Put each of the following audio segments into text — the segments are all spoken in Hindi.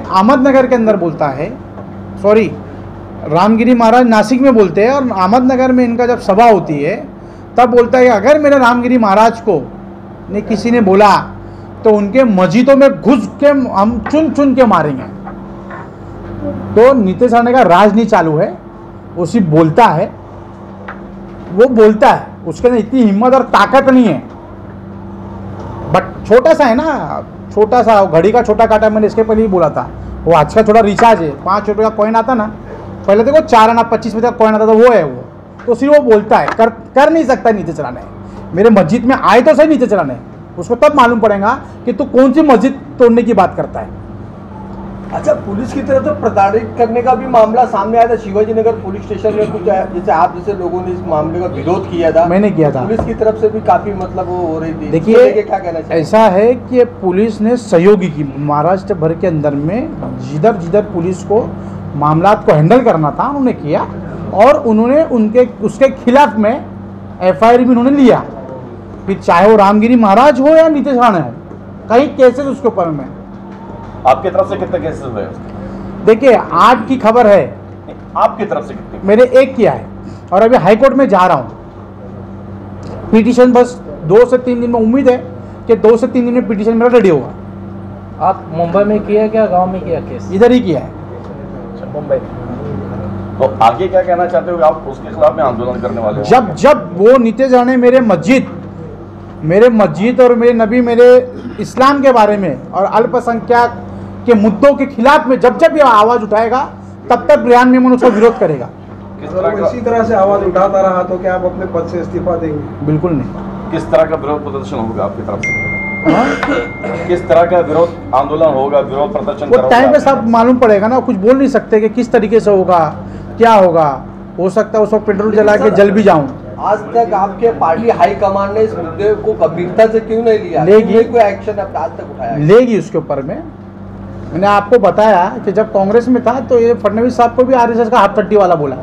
अहमदनगर के अंदर बोलता है, सॉरी रामगिरी महाराज नासिक में बोलते हैं, और अहमदनगर में इनका जब सभा होती है तब बोलता है कि अगर मेरे रामगिरी महाराज को ने किसी ने बोला तो उनके मस्जिदों में घुस के हम चुन चुन के मारेंगे। तो नीतीश राणे का राज नहीं चालू है, उसी बोलता है, वो बोलता है, उसके अंदर इतनी हिम्मत और ताकत नहीं है। बट छोटा सा है ना, छोटा सा घड़ी का छोटा काटा, मैंने इसके पहले ही बोला था, वो आज का छोटा रिचार्ज है, 5 रुपये का कॉइन आता ना, पहले देखो 4 आना 25 पैसे का कॉइन आता था, वो है वो। तो सिर्फ वो बोलता है, कर नहीं सकता नीतीश राणे। मेरे मस्जिद में आए तो सही नीतीश राणे, उसको तब मालूम पड़ेगा कि तू कौन सी मस्जिद तोड़ने की बात करता है। अच्छा, पुलिस की तरफ से प्रताड़ित करने का भी मामला सामने आया था शिवाजी नगर पुलिस स्टेशन में, कुछ जैसे आप जैसे लोगों ने इस मामले का विरोध किया था। मैंने किया था। पुलिस की तरफ से भी काफी मतलब वो हो रही थी। देखिए क्या कहना चाहिए? ऐसा है कि पुलिस ने सहयोगी की, महाराष्ट्र भर के अंदर में जिधर जिधर पुलिस को मामलात को हैंडल करना था उन्होंने किया, और उन्होंने उसके खिलाफ में FIR भी उन्होंने लिया, फिर चाहे वो रामगिरी महाराज हो या नीतीश राणे हो, कई केसेस उसके ऊपर में। आपकी तरफ से कितने केसेस हुए? देखिए 8 की खबर है, आपकी तरफ से कितने? मेरे 1 किया है, और अभी हाईकोर्ट में जा रहा हूँ। पिटीशन बस 2 से 3 दिन में, उम्मीद है कि 2 से 3 दिन में पिटीशन मेरा रेडी होगा। आप मुंबई में किया क्या, गांव में किया केस? इधर ही किया है, मुंबई। तो आगे क्या कहना चाहते हो? आप उसके खिलाफ में आंदोलन करने वाले हो? जब वो नीतीश राणे मेरे मस्जिद और मेरे नबी, मेरे इस्लाम के बारे में और अल्पसंख्यक के मुद्दों के खिलाफ में जब ये आवाज़ उठाएगा, तब तक रियान मेमन उसका विरोध करेगा। इसी तरह से आवाज उठाता रहा तो क्या आप अपने पद से इस्तीफा देंगे? बिल्कुल नहीं। किस तरह का विरोध प्रदर्शन होगा आपकी तरफ से? किस तरह का विरोध आंदोलन होगा, विरोध प्रदर्शन? वो टाइम पे सब मालूम पड़ेगा ना, कुछ बोल नहीं सकते कि किस तरीके से होगा, क्या होगा। हो सकता है उस वक्त पेट्रोल जला के जल भी जाऊं। आज तक आपके पार्टी हाईकमान ने इस मुद्दे को गंभीरता से क्यों नहीं लिया? लेगी, कोई एक्शन आज तक उठाया? लेगी उसके ऊपर में। मैंने आपको बताया कि जब कांग्रेस में था तो ये फडणवीस साहब को भी RSS का हाथ वाला बोला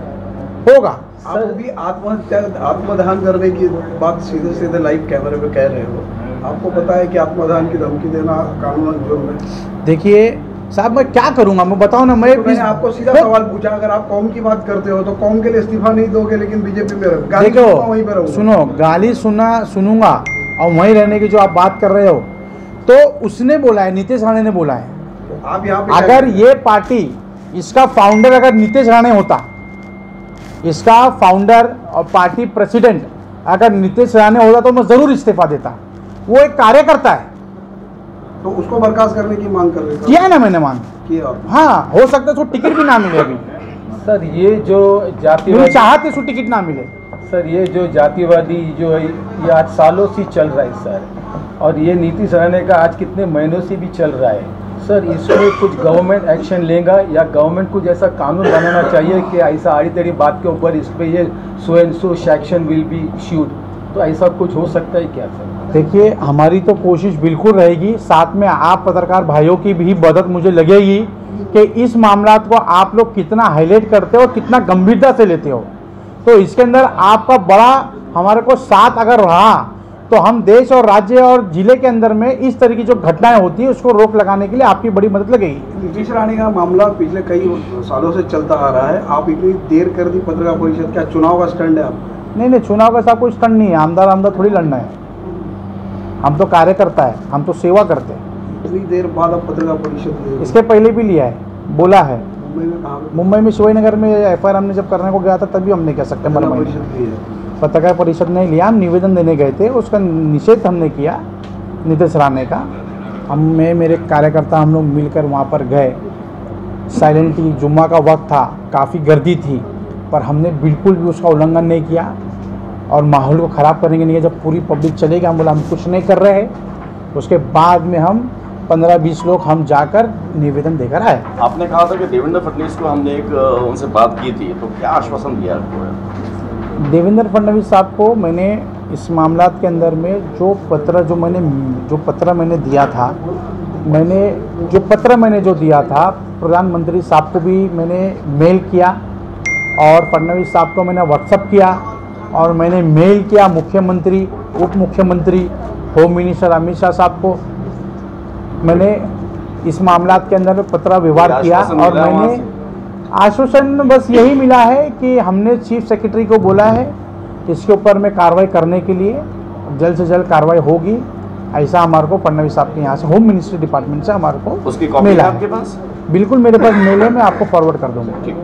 होगा। आप भी आत्मदान करने की बात सीधे सीधे लाइव कैमरे पे कह रहे हो, आपको पता है कि आत्मदान की धमकी देना कानूनन जुर्म है। देखिए साहब, मैं क्या करूंगा, मैं बताओ ना। मैंने आपको सीधा सवाल पूछा, अगर आप कौम की बात करते हो तो कौम के लिए इस्तीफा नहीं दोगे, लेकिन बीजेपी में वहीं पे रहोगे। सुनो, गाली सुनूंगा और वहीं रहने की जो आप बात कर रहे हो, तो उसने बोला है, नीतीश राणे ने बोला है। तो आप यहाँ पे अगर ये पार्टी, इसका फाउंडर अगर नीतीश राणे होता, इसका फाउंडर और पार्टी प्रेसिडेंट अगर नीतीश राणे होता तो मैं जरूर इस्तीफा देता। वो एक कार्यकर्ता है। तो उसको बर्खास्त करने की मांग कर रहे किया है ना मैंने मांग किया। हाँ, हो सकता है उसको टिकट भी ना मिले अभी। सर ये जो जातिवादी चाहते उसको टिकट ना मिले। सर ये जो जातिवादी जो है ये आज सालों से चल रहा है सर, और ये नीतीश राणे का आज कितने महीनों से भी चल रहा है सर। इसमें कुछ गवर्नमेंट एक्शन लेगा या गवर्नमेंट कुछ ऐसा कानून बनाना चाहिए कि ऐसा आड़ी टेढ़ी बात के ऊपर इस पर ये so and so section will be issued, तो ऐसा कुछ हो सकता है क्या सर? देखिए हमारी तो कोशिश बिल्कुल रहेगी, साथ में आप पत्रकार भाइयों की भी मदद मुझे लगेगी कि इस मामला को आप लोग कितना हाईलाइट करते हो, कितना गंभीरता से लेते हो। तो इसके अंदर आपका बड़ा हमारे को साथ अगर रहा तो हम देश और राज्य और जिले के अंदर में इस तरह की जो घटनाएं होती है उसको रोक लगाने के लिए आपकी बड़ी मदद लगेगी। नीतीश राणे का मामला पिछले कई सालों से चलता आ रहा है, आप इतनी देर कर दी पत्रकार परिषद, क्या चुनाव का स्टंट है आपका? नहीं, चुनाव का साथ कोई स्टंट नहीं है। आमदार थोड़ी लड़ना है, हम तो कार्यकर्ता है, हम तो सेवा करते हैं। इतनी देर बाद अब पत्रकार परिषद? इसके पहले भी लिया है, बोला है। मुंबई में कहाँ? मुंबई में शिवाजी नगर में FIR हमने जब करने को गया था तभी हमने किया, सितंबर में। पत्रकार परिषद नहीं लिया, हम निवेदन देने गए थे, उसका निषेध हमने किया नीतीश राणे का। मैं मेरे कार्यकर्ता हम लोग मिलकर वहाँ पर गए, साइलेंटली। जुम्मा का वक्त था, काफ़ी गर्दी थी, पर हमने बिल्कुल भी उसका उल्लंघन नहीं किया और माहौल को ख़राब करने के लिए जब पूरी पब्लिक चलेगी, हम बोला हम कुछ नहीं कर रहे हैं। उसके बाद में हम 15-20 लोग हम जाकर निवेदन देकर आए। आपने कहा था कि देवेंद्र फडणवीस को हमने उनसे बात की थी, तो क्या आश्वासन दिया आपको? देवेंद्र फडणवीस साहब को मैंने इस मामला के अंदर में जो पत्र मैंने दिया था, जो दिया था प्रधानमंत्री साहब को भी मैंने मेल किया और फडणवीस साहब को मैंने व्हाट्सएप किया और मैंने मेल किया मुख्यमंत्री, उप मुख्यमंत्री, होम मिनिस्टर अमित शाह साहब को। मैंने इस मामला के अंदर पत्र व्यवहार किया आश्वासन और मिला वहाँ मैंने आश्वासन बस यही मिला है कि हमने चीफ सेक्रेटरी को बोला है इसके ऊपर में कार्रवाई करने के लिए, जल्द से जल्द कार्रवाई होगी, ऐसा हमारे को फडणवीस साहब के यहाँ से होम मिनिस्ट्री डिपार्टमेंट से हमारे को उसकी कॉपी है मिला आपके पास? बिल्कुल मेरे पास मेल है, मैं आपको फॉरवर्ड कर दूंगा। ठीक।